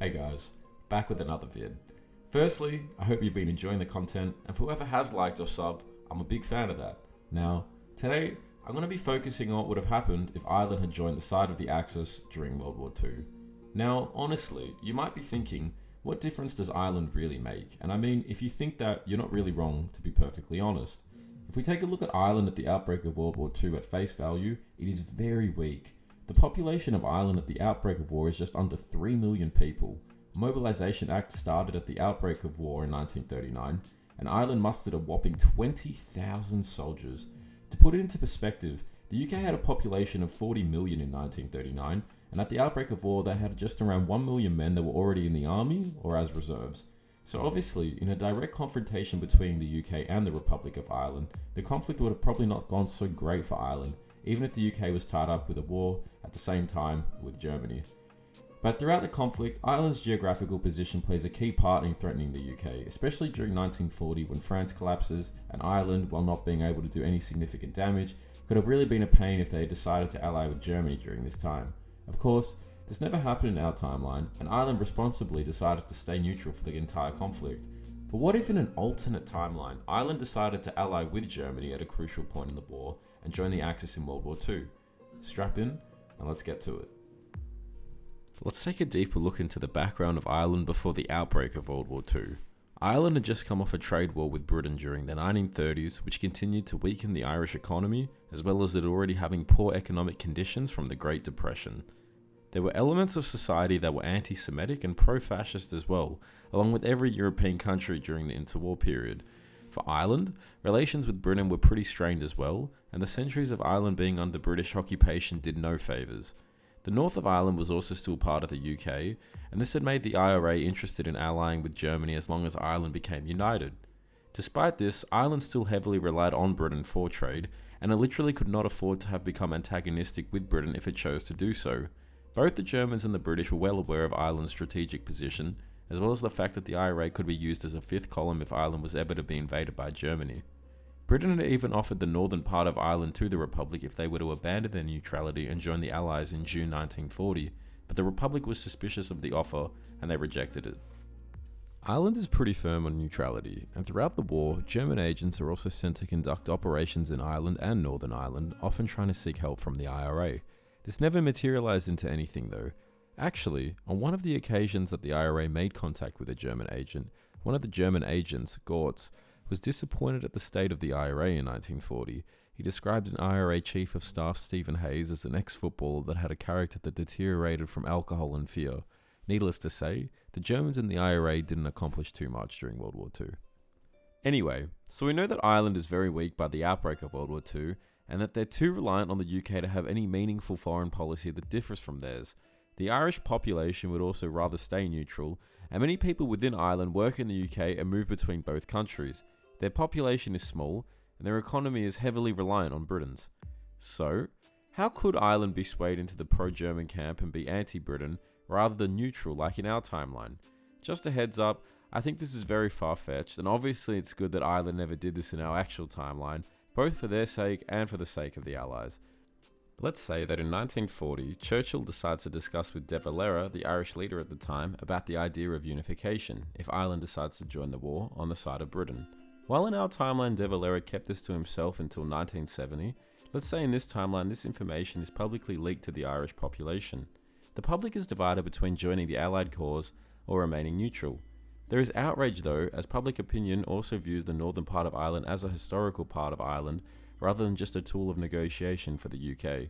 Hey guys, back with another vid. Firstly, I hope you've been enjoying the content, and for whoever has liked or subbed, I'm a big fan of that. Now, today, I'm going to be focusing on what would have happened if Ireland had joined the side of the Axis during World War II. Now, honestly, you might be thinking, what difference does Ireland really make? And I mean, if you think that, you're not really wrong, to be perfectly honest. If we take a look at Ireland at the outbreak of World War II at face value, it is very weak. The population of Ireland at the outbreak of war is just under 3 million people. The Mobilisation Act started at the outbreak of war in 1939, and Ireland mustered a whopping 20,000 soldiers. To put it into perspective, the UK had a population of 40 million in 1939, and at the outbreak of war they had just around 1 million men that were already in the army or as reserves. So obviously, in a direct confrontation between the UK and the Republic of Ireland, the conflict would have probably not gone so great for Ireland, even if the UK was tied up with a war at the same time with Germany. But throughout the conflict, Ireland's geographical position plays a key part in threatening the UK, especially during 1940 when France collapses and Ireland, while not being able to do any significant damage, could have really been a pain if they had decided to ally with Germany during this time. Of course, this never happened in our timeline, and Ireland responsibly decided to stay neutral for the entire conflict. But what if in an alternate timeline, Ireland decided to ally with Germany at a crucial point in the war and join the Axis in World War II? Strap in, and let's get to it. Let's take a deeper look into the background of Ireland before the outbreak of World War II. Ireland had just come off a trade war with Britain during the 1930s, which continued to weaken the Irish economy, as well as it already having poor economic conditions from the Great Depression. There were elements of society that were anti-Semitic and pro-fascist as well, along with every European country during the interwar period. For Ireland, relations with Britain were pretty strained as well, and the centuries of Ireland being under British occupation did no favours. The north of Ireland was also still part of the UK, and this had made the IRA interested in allying with Germany as long as Ireland became united. Despite this, Ireland still heavily relied on Britain for trade, and it literally could not afford to have become antagonistic with Britain if it chose to do so. Both the Germans and the British were well aware of Ireland's strategic position, as well as the fact that the IRA could be used as a fifth column if Ireland was ever to be invaded by Germany. Britain had even offered the northern part of Ireland to the Republic if they were to abandon their neutrality and join the Allies in June 1940, but the Republic was suspicious of the offer and they rejected it. Ireland is pretty firm on neutrality, and throughout the war, German agents are also sent to conduct operations in Ireland and Northern Ireland, often trying to seek help from the IRA. This never materialised into anything though. Actually, on one of the occasions that the IRA made contact with a German agent, one of the German agents, Gortz, was disappointed at the state of the IRA in 1940. He described an IRA Chief of Staff, Stephen Hayes, as an ex-footballer that had a character that deteriorated from alcohol and fear. Needless to say, the Germans in the IRA didn't accomplish too much during World War II. Anyway, so we know that Ireland is very weak by the outbreak of World War II, and that they're too reliant on the UK to have any meaningful foreign policy that differs from theirs. The Irish population would also rather stay neutral, and many people within Ireland work in the UK and move between both countries. Their population is small, and their economy is heavily reliant on Britain's. So, how could Ireland be swayed into the pro-German camp and be anti-Britain, rather than neutral like in our timeline? Just a heads up, I think this is very far-fetched, and obviously it's good that Ireland never did this in our actual timeline, both for their sake and for the sake of the Allies. Let's say that in 1940, Churchill decides to discuss with De Valera, the Irish leader at the time, about the idea of unification, if Ireland decides to join the war on the side of Britain. While in our timeline De Valera kept this to himself until 1970, let's say in this timeline this information is publicly leaked to the Irish population. The public is divided between joining the Allied cause or remaining neutral. There is outrage though, as public opinion also views the northern part of Ireland as a historical part of Ireland, rather than just a tool of negotiation for the UK.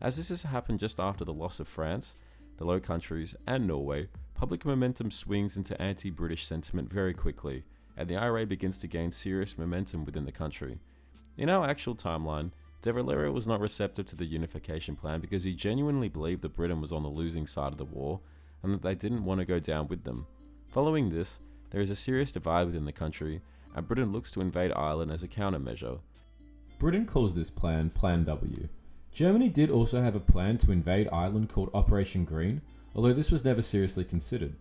As this has happened just after the loss of France, the Low Countries, and Norway, public momentum swings into anti-British sentiment very quickly, and the IRA begins to gain serious momentum within the country. In our actual timeline, De Valera was not receptive to the unification plan because he genuinely believed that Britain was on the losing side of the war, and that they didn't want to go down with them. Following this, there is a serious divide within the country, and Britain looks to invade Ireland as a countermeasure. Britain calls this plan Plan W. Germany did also have a plan to invade Ireland called Operation Green, although this was never seriously considered.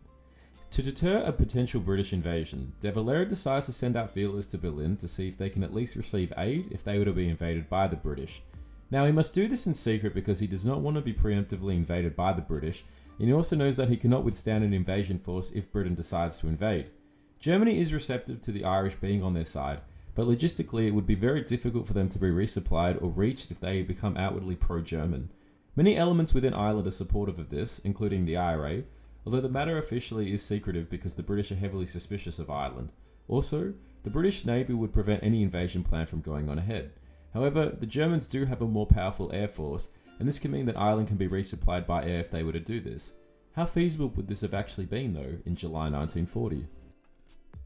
To deter a potential British invasion, De Valera decides to send out feelers to Berlin to see if they can at least receive aid if they were to be invaded by the British. Now he must do this in secret because he does not want to be preemptively invaded by the British, and he also knows that he cannot withstand an invasion force if Britain decides to invade. Germany is receptive to the Irish being on their side, but logistically it would be very difficult for them to be resupplied or reached if they become outwardly pro-German. Many elements within Ireland are supportive of this, including the IRA, although the matter officially is secretive because the British are heavily suspicious of Ireland. Also, the British Navy would prevent any invasion plan from going on ahead. However, the Germans do have a more powerful air force, and this can mean that Ireland can be resupplied by air if they were to do this. How feasible would this have actually been, though, in July 1940?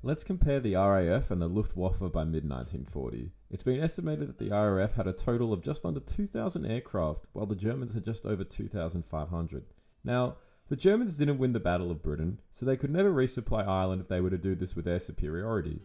Let's compare the RAF and the Luftwaffe by mid-1940. It's been estimated that the RAF had a total of just under 2,000 aircraft, while the Germans had just over 2,500. Now, the Germans didn't win the Battle of Britain, so they could never resupply Ireland if they were to do this with air superiority.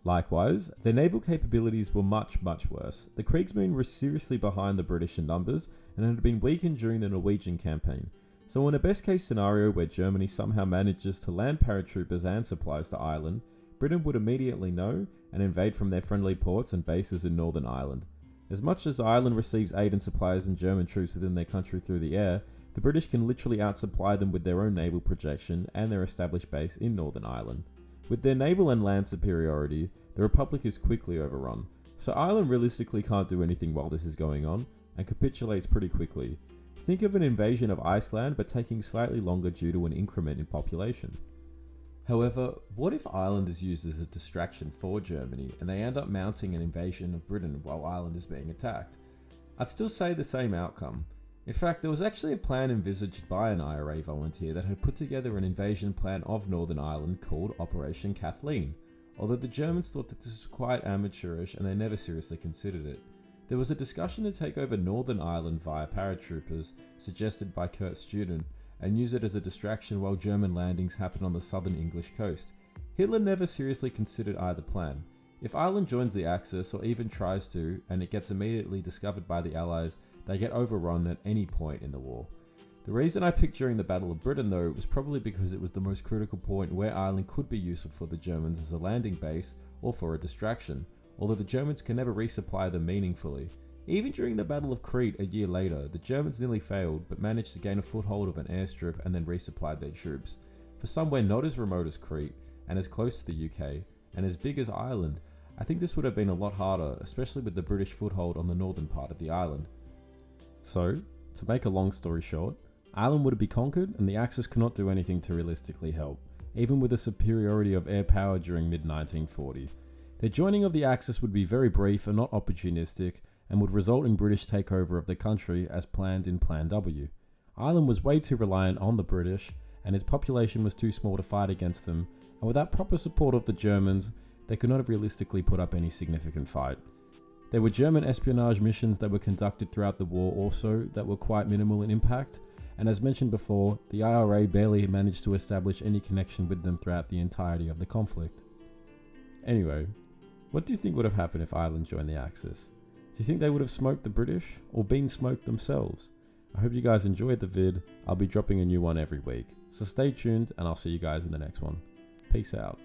Likewise, their naval capabilities were much, much worse. The Kriegsmarine were seriously behind the British in numbers and had been weakened during the Norwegian campaign. So in a best case scenario where Germany somehow manages to land paratroopers and supplies to Ireland, Britain would immediately know and invade from their friendly ports and bases in Northern Ireland. As much as Ireland receives aid and supplies and German troops within their country through the air, the British can literally outsupply them with their own naval projection and their established base in Northern Ireland. With their naval and land superiority, the Republic is quickly overrun, so Ireland realistically can't do anything while this is going on, and capitulates pretty quickly. Think of an invasion of Iceland but taking slightly longer due to an increment in population. However, what if Ireland is used as a distraction for Germany and they end up mounting an invasion of Britain while Ireland is being attacked? I'd still say the same outcome. In fact, there was actually a plan envisaged by an IRA volunteer that had put together an invasion plan of Northern Ireland called Operation Kathleen, although the Germans thought that this was quite amateurish and they never seriously considered it. There was a discussion to take over Northern Ireland via paratroopers, suggested by Kurt Student, and use it as a distraction while German landings happened on the southern English coast. Hitler never seriously considered either plan. If Ireland joins the Axis or even tries to, and it gets immediately discovered by the Allies, they get overrun at any point in the war. The reason I picked during the Battle of Britain though was probably because it was the most critical point where Ireland could be useful for the Germans as a landing base or for a distraction, although the Germans can never resupply them meaningfully. Even during the Battle of Crete a year later, the Germans nearly failed but managed to gain a foothold of an airstrip and then resupplied their troops. For somewhere not as remote as Crete, and as close to the UK, and as big as Ireland, I think this would have been a lot harder, especially with the British foothold on the northern part of the island. So, to make a long story short, Ireland would be conquered and the Axis could not do anything to realistically help, even with the superiority of air power during mid-1940. Their joining of the Axis would be very brief and not opportunistic, and would result in British takeover of the country as planned in Plan W. Ireland was way too reliant on the British, and its population was too small to fight against them, and without proper support of the Germans, they could not have realistically put up any significant fight. There were German espionage missions that were conducted throughout the war also that were quite minimal in impact, and as mentioned before, the IRA barely managed to establish any connection with them throughout the entirety of the conflict. Anyway, what do you think would have happened if Ireland joined the Axis? Do you think they would have smoked the British, or been smoked themselves? I hope you guys enjoyed the vid. I'll be dropping a new one every week, so stay tuned and I'll see you guys in the next one. Peace out.